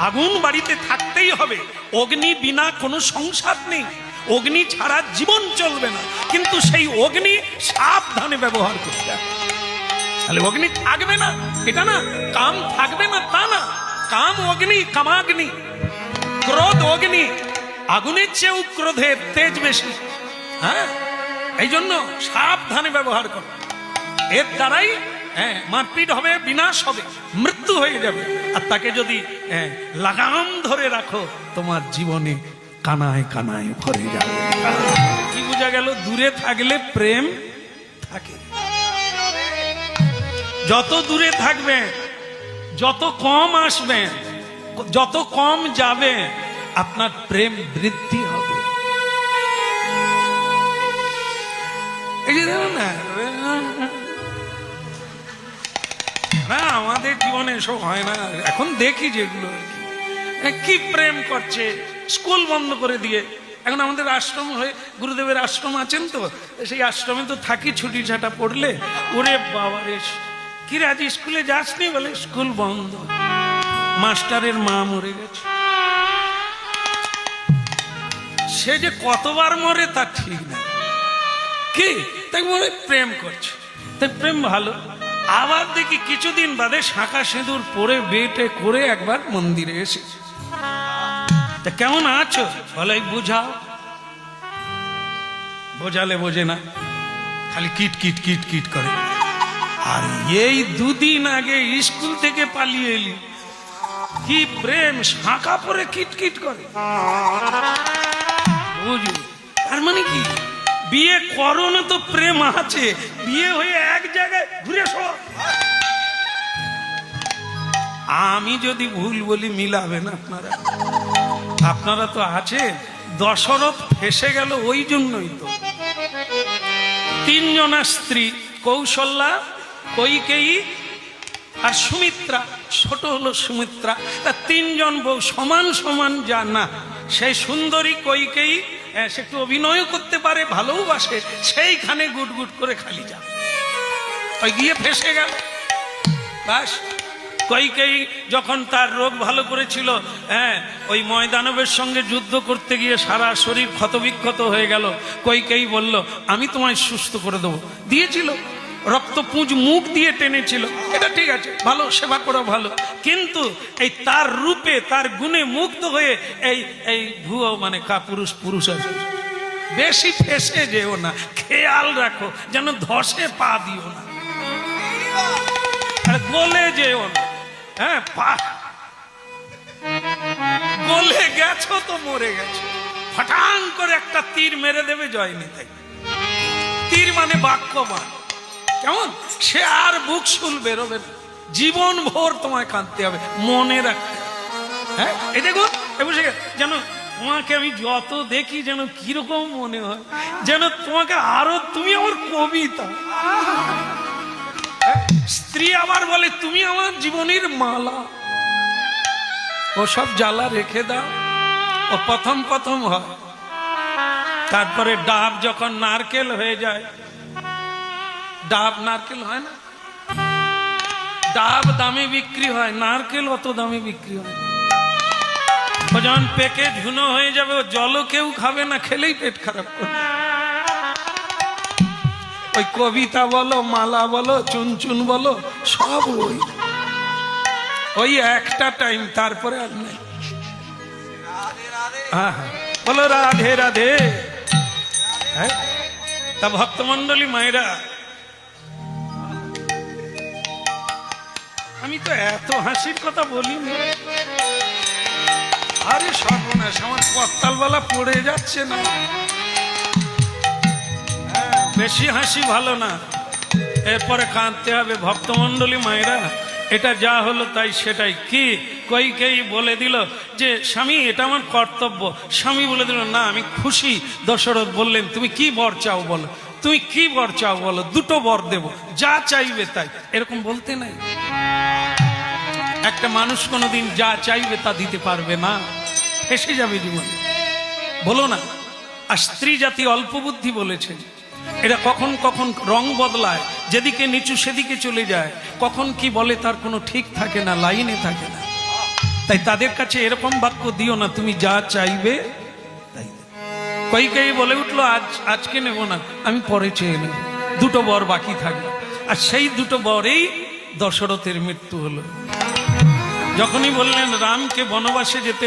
আগুন বাড়িতে থাকতেই হবে। অগ্নি বিনা কোনো সংসার নেই, অগ্নি ছাড়া জীবন চলবে না। কিন্তু সেই অগ্নি সাবধানে ব্যবহার করতে হবে। তাহলে অগ্নি থাকবে না এটা না, কাম থাকবে না তা না। কাম অগ্নি, কামাগ্নি। ক্রোধ অগ্নি, আগুনের চেয়েও ক্রোধের তেজ বেশি। হ্যাঁ, এই জন্য সাবধানে ব্যবহার করো। এর দ্বারাই মারপিট হবে, বিনাশ হবে, মৃত্যু হয়ে যাবে। আর তাকে যদি লাগাম ধরে রাখো, তোমার জীবনে কানায় কানায় ভরে যাবে। কি বোঝা গেল? দূরে থাকলে প্রেম থাকে। যত দূরে থাকবে, যত কম আসবে, যত কম যাবে, আপনার প্রেম বৃদ্ধি হবে। এই যে দেখুন না, আমাদের জীবনে এসব হয় না। এখন দেখি যেগুলো কি প্রেম করছে, স্কুল বন্ধ করে দিয়ে। এখন আমাদের আশ্রম হয়ে, গুরুদেবের আশ্রম আছেন তো, সেই আশ্রমে তো থাকি। ছুটি ছাটা পড়লে ওরে বাবা রে, কি রে আজ স্কুলে যাসনি? বলে স্কুল বন্ধ, মাস্টারের মা মরে গেছে। সে যে কতবার মরে তা ঠিক না। কি তাই বলে প্রেম করছে, তাই প্রেম ভালো। আবার দেখি কিছুদিন বাদে শাঁখা সিঁদুর পরে বেটে করে একবার মন্দিরে এসেছে। তা কেমন আছো? বলে বুঝাও। বোঝালে বোঝে না, খালি কিট কিট কিট কিট করে। আর এই দুদিন আগে স্কুল থেকে পালিয়ে এলি, কি প্রেম, শাঁখা পরে কিট কিট করে। বুঝু তার মানে কি? বিয়ে করো না তো প্রেম আছে, বিয়ে হয়ে এক জায়গায় ঘুরে সব। আমি যদি ভুল বলি মিলাবেন আপনারা। আপনারা তো আছে। দশরথ ফেসে গেল ওই জন্যই তো। তিনজনা স্ত্রী, কৌশল্যা, কৈকেয়ী আর সুমিত্রা। ছোট হলো সুমিত্রা। তা তিনজন বউ সমান সমান যা না। সেই সুন্দরী কৈকেয়ী, সে একটু অভিনয় করতে পারে, ভালোবাসে, সেইখানে গুট গুট করে খালি যা ওই গিয়ে ফেসে গেল। বাস, কৈকেয়ী যখন তার রোগ ভালো করেছিল, ওই ময়দানবের সঙ্গে যুদ্ধ করতে গিয়ে সারা শরীর ক্ষতবিক্ষত হয়ে গেল। কৈকেয়ী বলল, আমি তোমায় সুস্থ করে দেবো। দিয়েছিল, রক্তপুঁজ মুখ দিয়ে টেনেছিল। এটা ঠিক আছে, ভালো, সেবা করা ভালো। কিন্তু এই তার রূপে, তার গুণে মুগ্ধ হয়ে এই ভুয়ো মানে পুরুষ পুরুষ আছে, বেশি ফেসে যেও না, খেয়াল রাখো যেন ধসে পা দিও না, গলে যেও না। হ্যাঁ, গলে গেছো তো মরে গেছো। ফটাং করে একটা তীর মেরে দেবে, জয় নিতাই। তীর মানে বাক্যবান। কেমন? সে আর বুক শুল বেরোবে না, জীবন ভোর তোমায় কাঁদতে হবে, মনে রাখতে। হ্যাঁ, এই দেখো যেন তোমাকে আমি যত দেখি যেন কিরকম মনে হয়, যেন তোমাকে আরো, তুমি আমার কবিতা। স্ত্রী আবার বলে, তুমি আমার জীবনের মালা। ও সব জ্বালা রেখে দাও, ও প্রথম প্রথম হয়। তারপরে ডাব যখন নারকেল হয়ে যায়, ডাব নারকেল হয় না, ডাব দামে বিক্রি হয়, নারকেল অত দামে বিক্রি হয়। ও যখন পেকে ঝুনো হয়ে যাবে, ও জলও কেউ খাবে না, খেলেই পেট খারাপ করবে। ওই কবিতা বলো, মালা বলো, চুনচুন বলো, সব ওই একটা টাইম, তারপরে আর নেই। বলো রাধে রাধে। হ্যাঁ, তা ভক্তমন্ডলী মায়েরা, আমি তো এত হাসির কথা বলিনি। আরে সর্বনাশ, আমার করতালবেলা পড়ে যাচ্ছে না। বেশি হাসি ভালো না, এরপরে কাঁদতে হবে। ভক্তমন্ডলী মায়েরা, এটা যা হলো তাই সেটাই। কি কৈকেয়ী বলে দিল যে স্বামী এটা আমার কর্তব্য। স্বামী বলে দিল, না আমি খুশি। দশরথ বললেন, তুমি কি বর চাও বলো, তুমি কি বর চাও বলো, দুটো বর দেব, যা চাইবে তাই। এরকম বলতে নাই। একটা মানুষ কোনোদিন যা চাইবে তা দিতে পারবে না, এসে যাবে জীবন। বলো না। আর স্ত্রী জাতি অল্প বুদ্ধি বলেছে। এরা কখন কখন রং বদলায়, যেদিকে নিচু সেদিকে চলে যায়, কখন কি বলে তার কোনো ঠিক থাকে না, লাইনে থাকে না। তাই তাদের কাছে এরকম বাক্য দিও না, তুমি যা চাইবে তাই। কইকেয়ী বলে উঠলো, আজকে নেব না, আমি পরে চেয়ে নেব, দুটো বর বাকি থাকবে। আর সেই দুটো বরেই দশরথের মৃত্যু হলো। যখনই বললেন রামকে বনবাসে যেতে